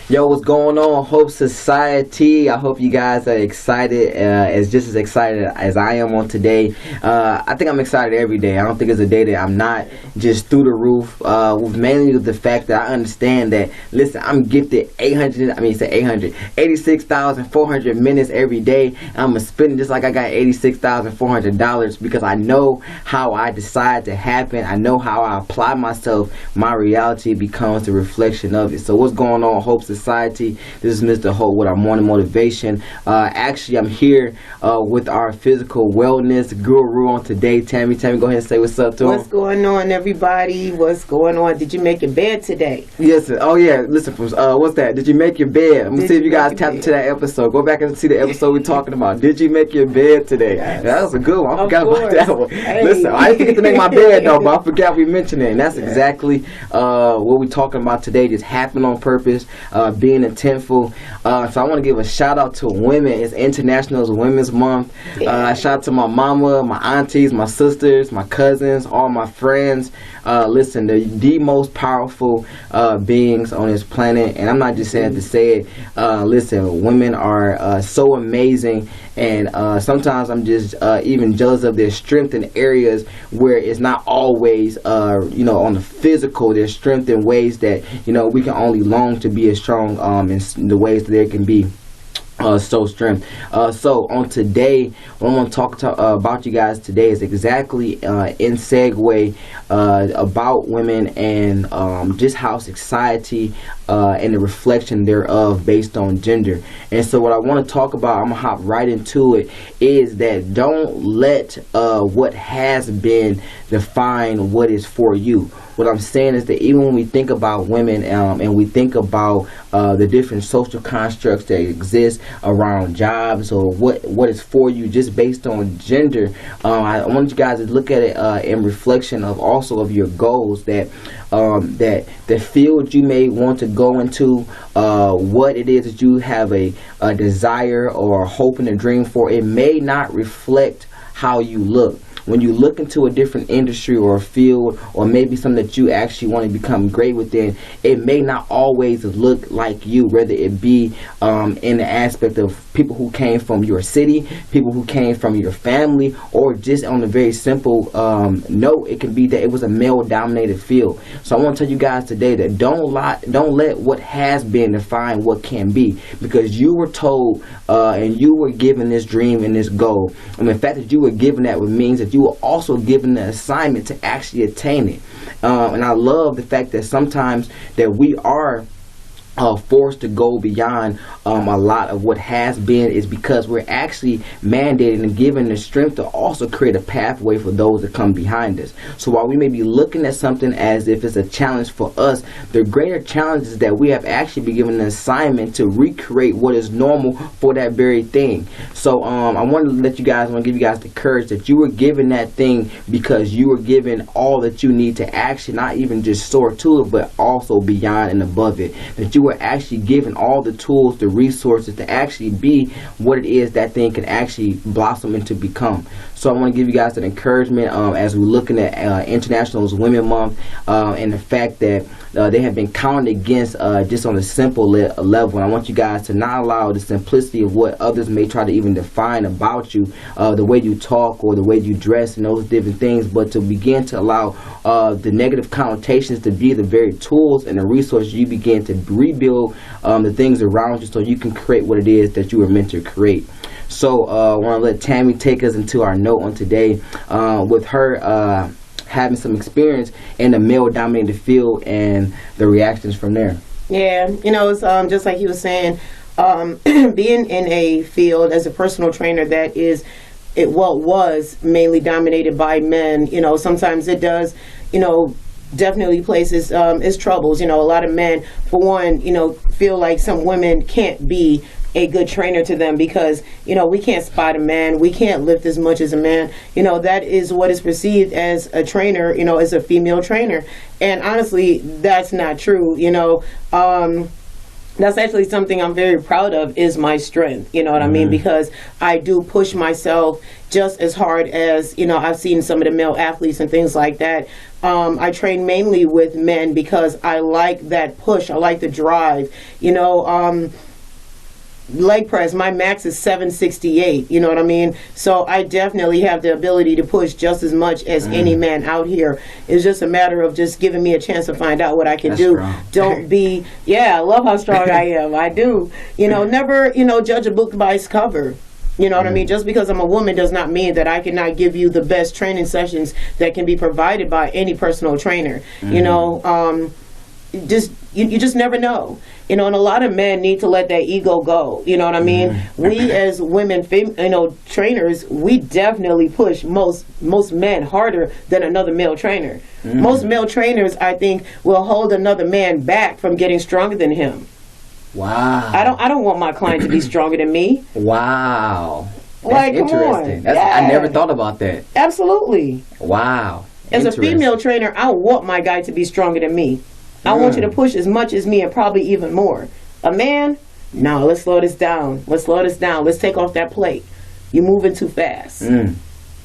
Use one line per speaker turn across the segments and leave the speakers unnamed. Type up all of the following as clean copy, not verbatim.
Yo, what's going on, Hope Society? I hope you guys are excited, just as excited as I am on today. I think I'm excited every day. I don't think it's a day that I'm not just through the roof. With mainly the fact that I understand that, listen, I'm gifted 86,400 minutes every day. I'm going to spend it just like I got $86,400 because I know how I decide to happen. I know how I apply myself. My reality becomes the reflection of it. So what's going on, Hope Society? This is Mr. Hope with our morning motivation. Actually, I'm here with our physical wellness guru on today. Tammy, go ahead and say what's up to him.
What's going on, everybody? What's going on? Did you make your bed today?
Yes. Oh yeah. Listen, what's that? Did you make your bed? I'm gonna see if you guys tapped into that episode. Go back and see the episode we're talking about. Did you make your bed today?
Yes.
That was a good one. I
Of
forgot
course.
about that one.
Hey.
Listen, I didn't forget to make my bed though, but I forgot we mentioned it. And that's exactly what we're talking about today. Just happening on purpose, being intentful. So I want to give a shout out to women. It's International Women's Month. Shout out to my mama, my aunties, my sisters, my cousins, all my friends. Listen, the most powerful beings on this planet, and I'm not just saying to say it. Listen, women are so amazing, and sometimes I'm just even jealous of their strength in areas where it's not always on the physical. Their strength in ways that we can only long to be as strong in the ways that there can be. Strength. So on today, what I'm going to talk about you guys today is exactly in segue about women and just how society and the reflection thereof based on gender. And so what I want to talk about, I'm going to hop right into it, is that don't let what has been define what is for you. What I'm saying is that even when we think about women and we think about the different social constructs that exist around jobs or what is for you just based on gender, I want you guys to look at it in reflection of also of your goals, that the field you may want to go into, what it is that you have a desire or a hope and a dream for. It may not reflect how you look. When you look into a different industry or a field, or maybe something that you actually want to become great within, it may not always look like you, whether it be in the aspect of people who came from your city, people who came from your family, or just on a very simple note, it can be that it was a male-dominated field. So I want to tell you guys today that don't let what has been define what can be, because you were told and you were given this dream and this goal, and the fact that you were given that means that you were also given the assignment to actually attain it. And I love the fact that sometimes that we are forced to go beyond a lot of what has been, is because we're actually mandated and given the strength to also create a pathway for those that come behind us. So while we may be looking at something as if it's a challenge for us, the greater challenge is that we have actually been given an assignment to recreate what is normal for that very thing. So I want to give you guys the courage that you were given that thing because you were given all that you need to actually not even just soar to it, but also beyond and above it. That you were actually given all the tools, the resources to actually be what it is that thing can actually blossom into become. So I want to give you guys that encouragement as we're looking at International Women's Month and the fact that they have been counted against just on a simple level. And I want you guys to not allow the simplicity of what others may try to even define about you, the way you talk or the way you dress and those different things, but to begin to allow the negative connotations to be the very tools and the resources you begin to rebuild the things around you so you can create what it is that you were meant to create. So I want to let Tammy take us into our note on today with her having some experience in the male-dominated field and the reactions from there.
Yeah, it's just like he was saying, being in a field as a personal trainer that was mainly dominated by men. Sometimes it does, definitely places its troubles. A lot of men, for one, feel like some women can't be a good trainer to them because, we can't spot a man, we can't lift as much as a man. That is what is perceived as a trainer, as a female trainer. And honestly, that's not true. That's actually something I'm very proud of, is my strength. You know what I mean? Because I do push myself just as hard as, you know, I've seen some of the male athletes and things like that. I train mainly with men because I like that push. I like the drive. You know, leg press, my max is 768. You know what I mean? So I definitely have the ability to push just as much as any man out here. It's just a matter of just giving me a chance to find out what I can do.
Strong.
Don't be, I love how strong I am. I do. You know, never, judge a book by its cover. You know what I mean? Just because I'm a woman does not mean that I cannot give you the best training sessions that can be provided by any personal trainer. You know, you just never know. You know, and a lot of men need to let that ego go. You know what I mean? We as women, trainers, we definitely push most men harder than another male trainer. Most male trainers, I think, will hold another man back from getting stronger than him.
Wow.
I don't want my client to be stronger than me.
Wow. That's
Like, come
interesting.
on.
I never thought about that.
Absolutely.
Wow.
As a female trainer, I want my guy to be stronger than me. I want you to push as much as me and probably even more. A man, no, let's slow this down. Let's take off that plate. You're moving too fast.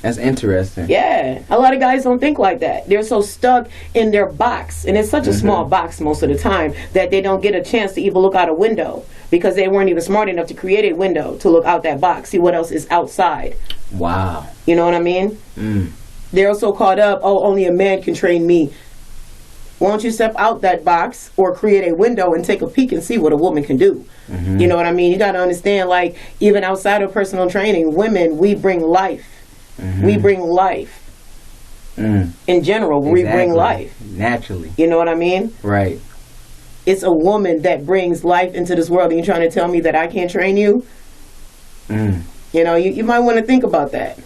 That's interesting.
Yeah. A lot of guys don't think like that. They're so stuck in their box. And it's such a small box most of the time that they don't get a chance to even look out a window because they weren't even smart enough to create a window to look out that box, see what else is outside.
Wow.
You know what I mean? They're so caught up, only a man can train me. Why don't you step out that box or create a window and take a peek and see what a woman can do? You know what I mean? You got to understand, like, even outside of personal training, women, we bring life. We bring life. In general, we bring life.
Naturally.
You know what I mean?
Right.
It's a woman that brings life into this world, and you're trying to tell me that I can't train you? You know, you might want to think about that.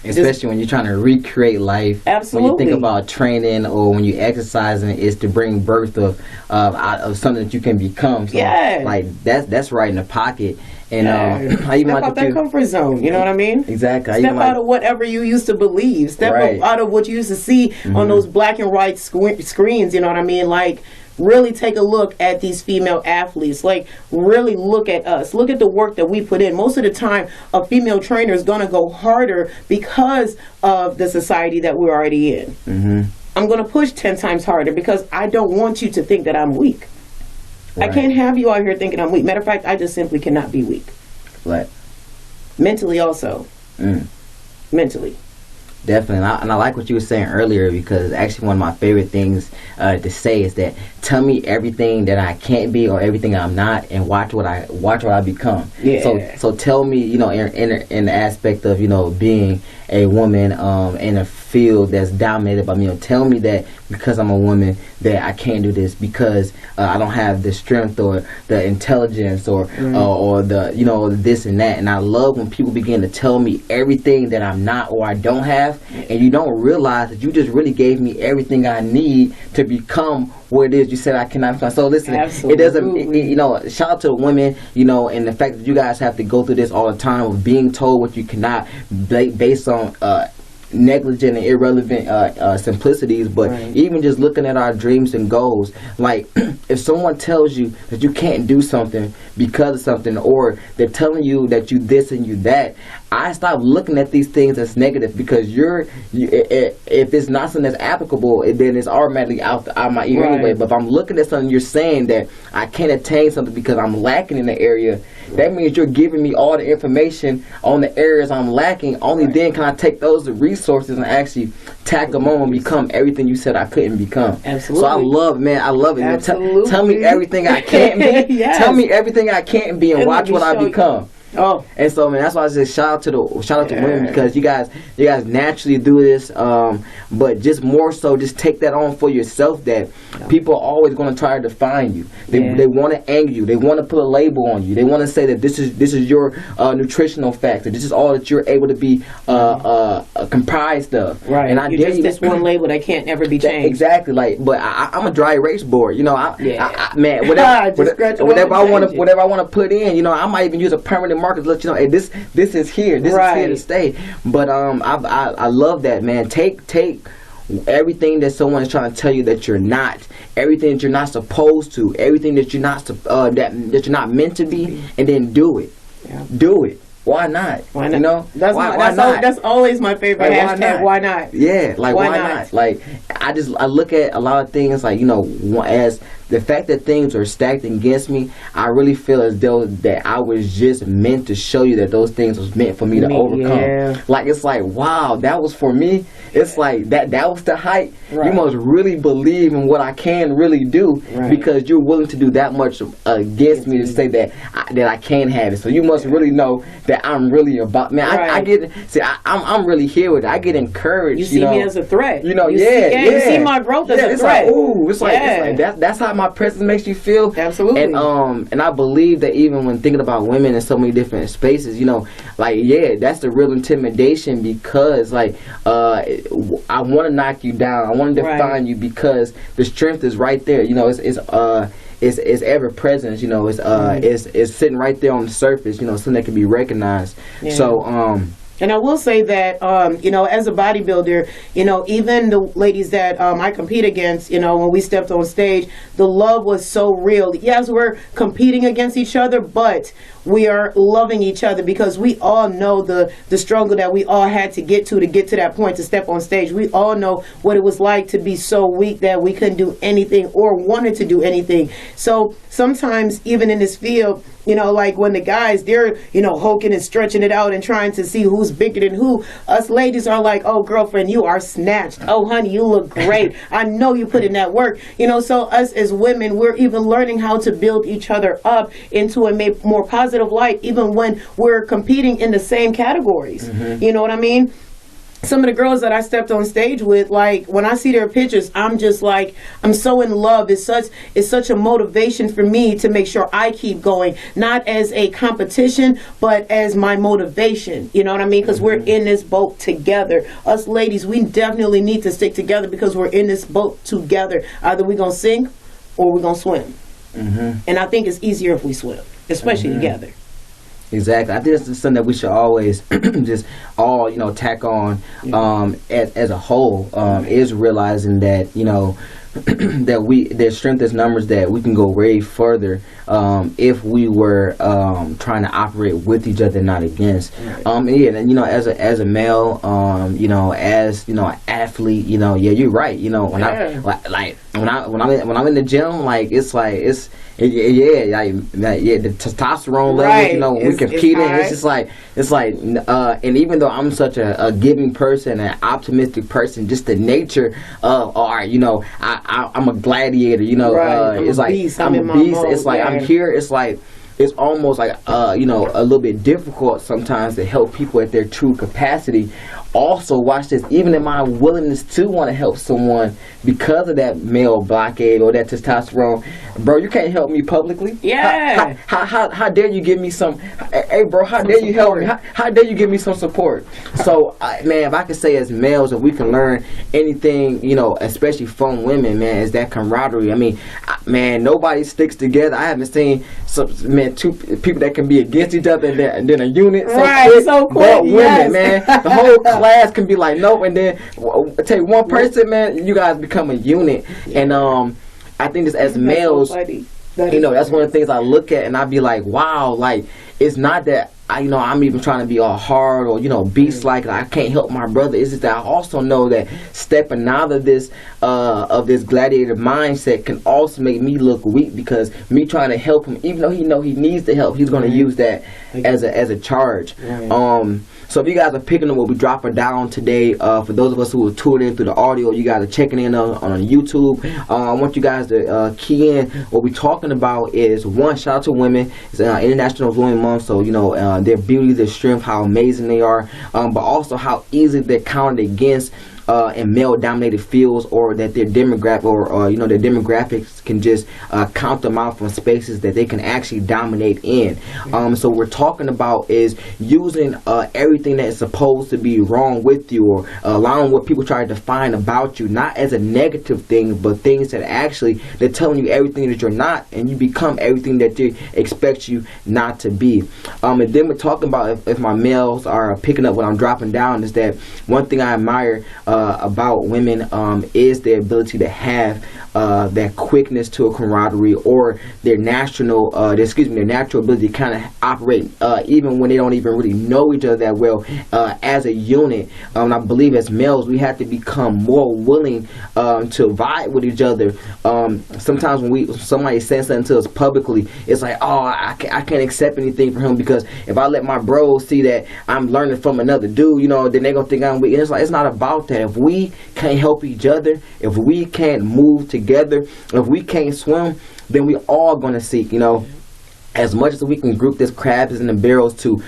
Especially when you're trying to recreate life.
Absolutely.
When you think about training or when you exercising, it's to bring birth of something that you can become. So, like that's right in the pocket. And I even
step out that comfort zone. You know what I mean?
Exactly.
Step out of whatever you used to believe. Step out of what you used to see on those black and white screens. You know what I mean? Like, really take a look at these female athletes. Like, really look at us. Look at the work that we put in. Most of the time, a female trainer is going to go harder because of the society that we're already in. I'm going to push 10 times harder because I don't want you to think that I'm weak. I can't have you out here thinking I'm weak. Matter of fact, I just simply cannot be weak.
Right.
Mentally also. Mentally.
Definitely, and I like what you were saying earlier because actually one of my favorite things to say is that tell me everything that I can't be or everything I'm not, and watch what I become. Yeah. So tell me, you know, in the aspect of, you know, being a woman in a field that's dominated by me. You know, tell me that because I'm a woman that I can't do this because I don't have the strength or the intelligence or the, you know, this and that. And I love when people begin to tell me everything that I'm not or I don't have, and you don't realize that you just really gave me everything I need to become what it is you said I cannot become. So listen, it doesn't, you know, shout out to women, you know, and the fact that you guys have to go through this all the time of being told what you cannot based on negligent and irrelevant simplicities, but even just looking at our dreams and goals, like if someone tells you that you can't do something because of something, or they're telling you that you this and you that, I stop looking at these things as negative because if it's not something that's applicable, then it's automatically out my ear anyway. But if I'm looking at something, you're saying that I can't attain something because I'm lacking in the area, that means you're giving me all the information on the areas I'm lacking. Only then can I take those resources and actually tack them on and become everything you said I couldn't become.
Absolutely.
So I love it.
Absolutely.
Tell me everything I can't be. Tell me everything I can't be, and watch what I become.
Oh,
and so, man, that's why I said shout out to women, because you guys naturally do this, but just more so, just take that on for yourself, that people are always going to try to define you. They want to anger you. They want to put a label on you. They want to say that this is your nutritional factor. This is all that you're able to be comprised of.
Right.
And I
you're just this one label that can't ever be changed.
Exactly. Like, but I'm a dry erase board. You know, man, whatever I want to put in, you know, I might even use a permanent marker to let you know, hey, this is here. This is here to stay. But I love that, man. Take everything that someone is trying to tell you that you're not, everything that you're not supposed to, everything that you're not that you're not meant to be, and then do it.
Yeah.
Do it. Why not?
Why not?
You know?
That's
why
not? That's always my favorite hashtag. Why not?
Yeah, like why not? Like I look at a lot of things like, you know, as the fact that things are stacked against me, I really feel as though that I was just meant to show you that those things was meant for me to overcome.
Yeah.
Like it's like, wow, that was for me. It's like that was the height.
Right.
You must really believe in what I can really do, because you're willing to do that much against me to say that I can have it. So you must really know that I'm really about. Man, I get I'm really here with it. I get encouraged.
You see me as a threat.
You know,
you see my growth as a threat.
Like, ooh, it's like that's how my presence makes you feel.
Absolutely.
And I believe that even when thinking about women in so many different spaces, you know, like that's the real intimidation, because like I want to knock you down. I want to define you, because the strength is right there. You know, it's ever present. You know, it's sitting right there on the surface. You know, something that can be recognized. Yeah. So
and I will say that, you know, as a bodybuilder, you know, even the ladies that I compete against, you know, when we stepped on stage, the love was so real. Yes, we're competing against each other, but we are loving each other, because we all know the struggle that we all had to get to that point to step on stage. We all know what it was like to be so weak that we couldn't do anything or wanted to do anything. So sometimes even in this field, you know, like when the guys, they're, you know, hulking and stretching it out and trying to see who's bigger than who, us ladies are like, oh, girlfriend, you are snatched. Oh, honey, you look great. I know you put in that work. You know, so us as women, we're even learning how to build each other up into a more positive light, even when we're competing in the same categories. Mm-hmm. You know what I mean? Some of the girls that I stepped on stage with, like when I see their pictures, I'm just like, I'm so in love. It's such a motivation for me to make sure I keep going, not as a competition, but as my motivation. You know what I mean? Because we're in this boat together. Us ladies, we definitely need to stick together, because we're in this boat together. Either we're going to sink or we're going to swim. Mm-hmm. And I think it's easier if we swim, especially together.
Exactly. I think that's something that we should always just all, you know, tack on as a whole, is realizing that, you know, that there's strength as numbers, that we can go way further if we were trying to operate with each other, not against. And you know, as a male, you know, as you know, an athlete, you know, you're right. You know, when I'm in the gym, like the testosterone level, you know, when we competing, it's just like and even though I'm such a giving person, an optimistic person, just the nature of, all right, you know, I'm a gladiator, you know, it's like I'm a beast. It's like I'm here. It's like it's almost like you know, a little bit difficult sometimes to help people at their true capacity. Also, watch this, even in my willingness to want to help someone because of that male blockade or that testosterone, bro, you can't help me publicly.
Yeah.
How dare you give me some, hey bro, how dare you help me? How dare you give me some support? So, man, if I could say as males, if we can learn anything, you know, especially from women, man, is that camaraderie. I mean, man, nobody sticks together. I haven't seen two people that can be against each other and then a unit. So quick. But women, man, the whole class can be like, nope, and then take one person, man, you guys become a unit. And I think this as males, you know, that's one of the things I look at and I be like, wow, like it's not that I'm even trying to be all hard or, you know, beast-like. I can't help my brother. It's just that I also know that stepping out of this gladiator mindset can also make me look weak, because me trying to help him, even though he needs the help, he's going to use that as a charge. So if you guys are picking up what we're dropping down today, for those of us who are tuned in through the audio, you guys are checking in on YouTube. I want you guys to key in. What we're talking about is, one, shout out to women. It's International Women's Month, so, you know, their beauty, their strength, how amazing they are, but also how easy they're counted against in male-dominated fields, or that their demographic their demographics can just count them out from spaces that they can actually dominate in. So what we're talking about is using everything that is supposed to be wrong with you, or allowing what people try to define about you, not as a negative thing, but things that actually they're telling you everything that you're not, and you become everything that they expect you not to be. And then we're talking about if my males are picking up what I'm dropping down, is that one thing I admire about women is their ability to have that quickness to a camaraderie, or their natural ability to kind of operate even when they don't even really know each other that well as a unit. I believe as males we have to become more willing to vibe with each other. Sometimes when somebody says something to us publicly, it's like, oh, I can't accept anything from him, because if I let my bros see that I'm learning from another dude, then they're gonna think I'm weak. And it's like, it's not about that. If we can't help each other, if we can't move together, if we can't swim, then we all gonna seek, as much as we can group this crabs in the barrels to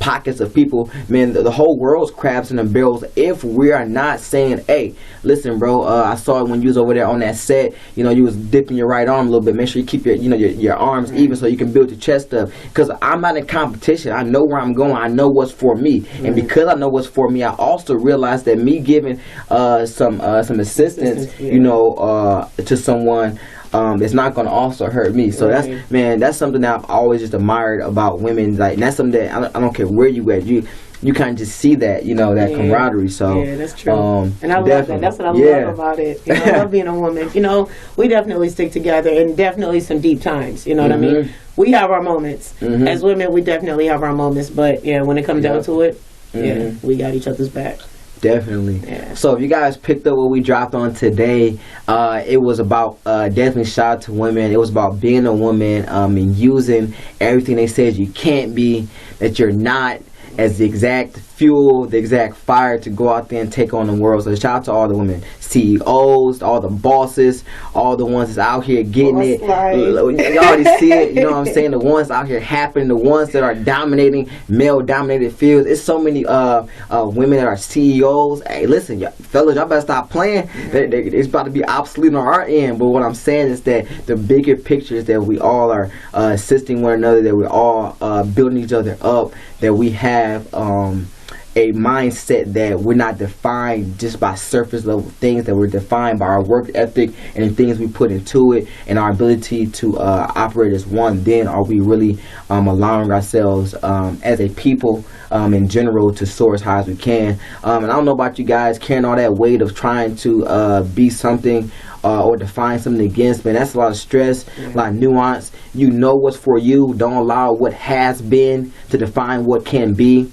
pockets of people, man, the whole world's crabs in the barrels. If we are not saying, hey, listen, bro, I saw it when you was over there on that set, you was dipping your right arm a little bit. Make sure you keep your arms even so you can build your chest up. Because I'm not in competition. I know where I'm going. I know what's for me. And because I know what's for me, I also realize that me giving some assistance, to someone, it's not going to also hurt me. So that's something that I've always just admired about women. Like, and that's something that I don't care where you at, you kind of just see that, that camaraderie. So
yeah, that's true. And I love that. That's what I love about it. I love being a woman. We definitely stick together, and definitely some deep times. You know what I mean? We have our moments. As women, we definitely have our moments. But yeah, when it comes down to it, we got each other's back.
Definitely. Yeah. So if you guys picked up what we dropped on today, it was about definitely shout out to women. It was about being a woman and using everything they said you can't be, that you're not, as the exact fuel, the exact fire to go out there and take on the world. So shout out to all the women, CEOs, all the bosses, all the ones that's out here getting it. You already see it, you know what I'm saying? The ones out here happening, the ones that are dominating male-dominated fields. It's so many women that are CEOs. Hey, listen, fellas, y'all better stop playing. It's about to be obsolete on our end. But what I'm saying is that the bigger picture is that we all are assisting one another, that we're all building each other up, that we have a mindset that we're not defined just by surface level things, that we're defined by our work ethic and the things we put into it, and our ability to operate as one. Then are we really allowing ourselves as a people in general to soar as high as we can. And I don't know about you guys carrying all that weight of trying to be something or define something against, man. That's a lot of stress, a lot of nuance. You know what's for you. Don't allow what has been to define what can be.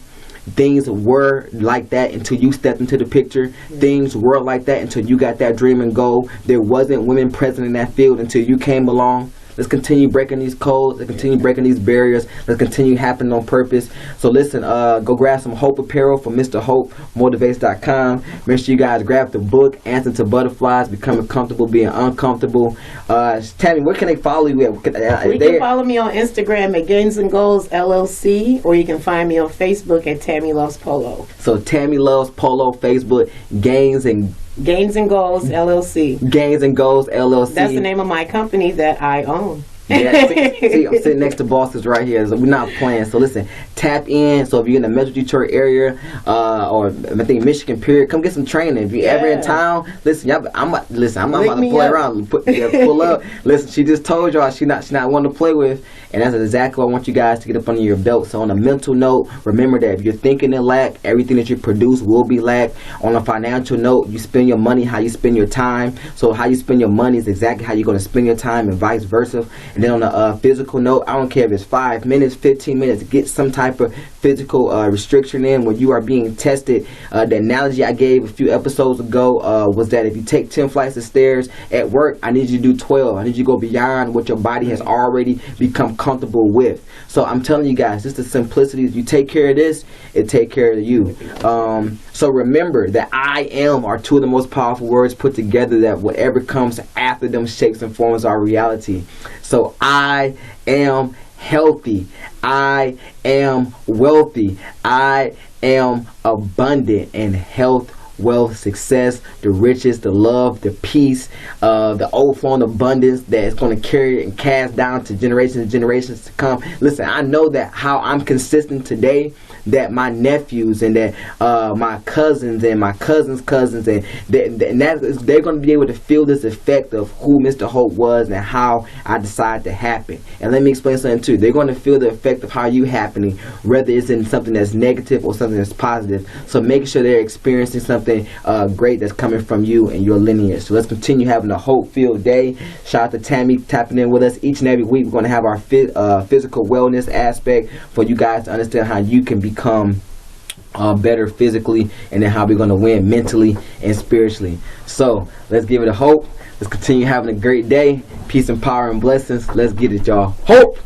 Things were like that until you stepped into the picture. Things were like that until you got that dream and goal. There wasn't women present in that field until you came along. Let's continue breaking these codes. Let's continue breaking these barriers. Let's continue happening on purpose. So listen, go grab some Hope apparel from Mr. Hope, motivates.com. Make sure you guys grab the book, Answer to Butterflies, Becoming Comfortable Being Uncomfortable. Tammy, where can they follow you at?
You can follow me on Instagram at Gains and Goals LLC, or you can find me on Facebook at Tammy Loves Polo.
So Tammy Loves Polo, Facebook, Gains and Goals LLC. Gains and Goals LLC.
That's the name of my company that I own.
Yeah, see, I'm sitting next to bosses right here. So we're not playing. So listen, tap in. So if you're in the Metro Detroit area, or I think Michigan, period, come get some training. If you're ever in town, listen, I'm not about to play around. Pull up. Listen, she just told y'all she's not one to play with, and that's exactly what I want you guys to get up under your belt. So on a mental note, remember that if you're thinking in lack, everything that you produce will be lack. On a financial note, you spend your money how you spend your time. So how you spend your money is exactly how you're going to spend your time, and vice versa. And then on a physical note, I don't care if it's 5 minutes, 15 minutes, get some type of physical restriction in where you are being tested. The analogy I gave a few episodes ago was that if you take 10 flights of stairs at work, I need you to do 12. I need you to go beyond what your body has already become comfortable with. So I'm telling you guys, just the simplicity. If you take care of this, it take care of you. So remember that I am are two of the most powerful words put together, that whatever comes after them shapes and forms our reality. So I am healthy. I am wealthy. I am abundant in health, wealth, success, the riches, the love, the peace, the overflowing abundance that is going to carry and cast down to generations and generations to come. Listen, I know that how I'm consistent today, that my nephews and that my cousins and my cousins' cousins and they're going to be able to feel this effect of who Mr. Hope was and how I decided to happen. And let me explain something too. They're going to feel the effect of how you happening, whether it's in something that's negative or something that's positive. So making sure they're experiencing something something great that's coming from you and your lineage. So let's continue having a hope-filled day. Shout out to Tammy tapping in with us each and every week. We're going to have our physical wellness aspect for you guys to understand how you can become better physically, and then how we're going to win mentally and spiritually. So let's give it a hope. Let's continue having a great day. Peace and power and blessings. Let's get it, y'all. Hope.